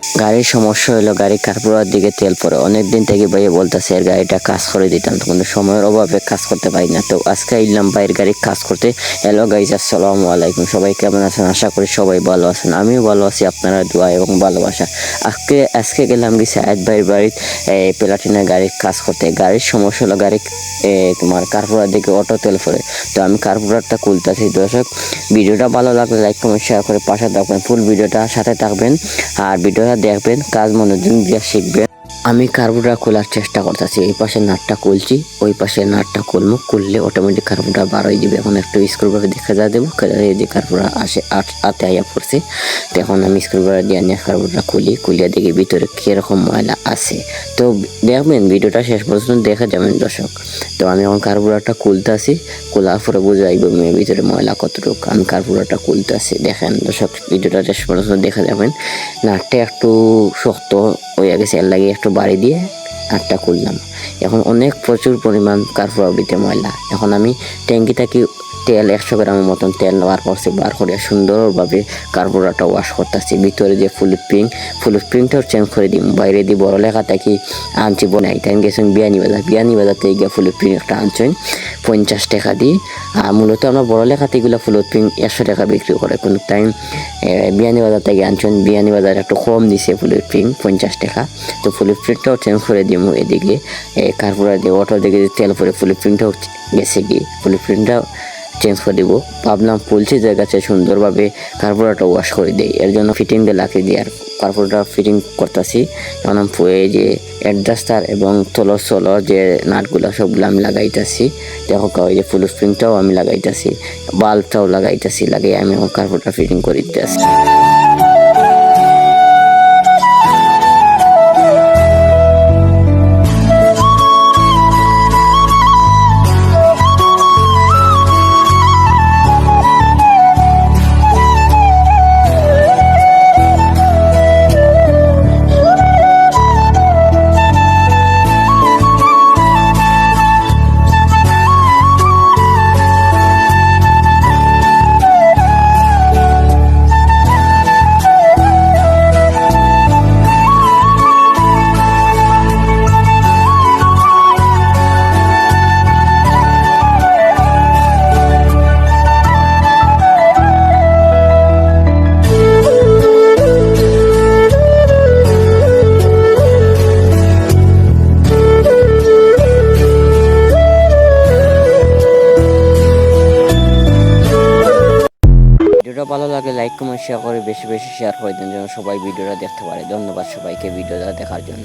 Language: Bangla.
গাড়ির সমস্যা হলো গাড়ির কার্বুরেটর দিকে তেল পড়ে। অনেকদিন থেকে ভাইয়া বলতেছে এর গাড়িটা কাজ করে দিতাম, তো কিন্তু সময়ের অভাবে কাজ করতে পারি না। তো আজকে এলাম ভাইয়ের গাড়ি কাজ করতে। হ্যালো গাইজ, আসসালামু আলাইকুম। সবাই কেমন আছেন? আশা করি সবাই ভালো আছেন। আমিও ভালো আছি, আপনারা দোয়া এবং ভালোবাসা। আজকে গেলাম কি সায়েদ ভাইয়ের বাড়ির প্লাটিনার গাড়ির কাজ করতে। গাড়ির সমস্যা হলো গাড়ি তোমার কার্বুরেটর দিকে অটো তেল পড়ে। তো আমি কার্বুরেটরটা খুলতেছি। দর্শক, ভিডিওটা ভালো লাগলে লাইক কমেন্ট শেয়ার করে পাশে থাকবেন, ফুল ভিডিওটা সাথে থাকবেন আর ভিডিওটা দেখবেন, কাজ মনোযোগ দিয়ে শিখবেন। আমি কার্বুরেটর খোলার চেষ্টা করতেছি। এই পাশে নাটটা খুলছি, ওই পাশে নাটটা খুললে অটোমেটিক কার্বুরেটর বার হয়ে যাবে। এখন একটু স্ক্রুভাবে দেখা যা দেবো, এই যে কার্বুরেটর আসে আতে আইয়া পড়ছে। তো এখন আমি স্ক্রুভার দিয়ে নিয়ে কার্বুরেটর খুলিয়ে দেখি ভিতরে কিরকম ময়লা আছে। তো দেখবেন, ভিডিওটা শেষ পর্যন্ত দেখা যাবেন দর্শক। তো আমি এখন কার্বুরেটরটা খুলতেছি, খোলার পরে বোঝা যাইব ভিতরে ময়লা কতটুকু। আমি কার্বুরেটরটা খুলতেছি, দেখেন দর্শক, ভিডিওটা শেষ পর্যন্ত দেখা যাবেন। নাটটা একটু শক্ত হয়ে গেছে, এর লাগে একটু বাড়ি দিয়ে নাটটা খুললাম। এখন প্রচুর পরিমাণ কার্বুরেটরে ময়লা। এখন আমি ট্যাঙ্কি থেকে তেল 100 গ্রামের মতন তেল বার করে সুন্দরভাবে কার্বুরেটরটা ওয়াশ করতেছি। ভিতরে যে ফুলুপ্রিংটাও চেঞ্জ করে দিই। বাইরে দিয়ে বড় লেখা থাকি আনছি বনাই তাই গেছেন বিয়ানি বাজার থেকে গিয়ে ফুলুপ্রিং একটা আনছেন 50 টাকা দিয়ে। আর মূলত আমরা বড় লেখাতে এগুলো ফুলুপ্রিং 100 টাকা বিক্রি করে, কিন্তু টাইম বিয়ানি বাজার থেকে আনছেন। বিয়ানি বাজার একটু কম দিছে ফুলুপ্রিং 50 টাকা। তো ফুলুপ্রিংটাও চেঞ্জ করে দিব। এদিকে কার্বুরেটর দিয়ে অটো দিকে তেল পরে ফুলুপ্রিংটাও গেছে গিয়ে ফুলুপ্রিংটাও চেঞ্জ করে দিব। ভাবলাম পুলছি জায়গাতে সুন্দরভাবে কার্বুরেটর ওয়াশ করে দেয়, এর জন্য ফিটিং দিয়ে লাগিয়ে দিই। আর কার্বুরেটর ফিটিং করতেছি। এখন এই যে অ্যাডজাস্টার এবং তলর যে নাটগুলো সবগুলো আমি লাগাইতেছি। দেখো ওই যে ফুল স্প্রিংটাও আমি লাগাইতেছি, বাল্বটাও লাগিয়ে আমি এখন কার্বুরেটর ফিটিং করে দিতেছি। ভিডিওটা ভালো লাগলে লাইক কমেন্ট শেয়ার করে বেশি বেশি শেয়ার করে দেন, যেন সবাই ভিডিওটা দেখতে পারে। ধন্যবাদ সবাইকে ভিডিওটা দেখার জন্য।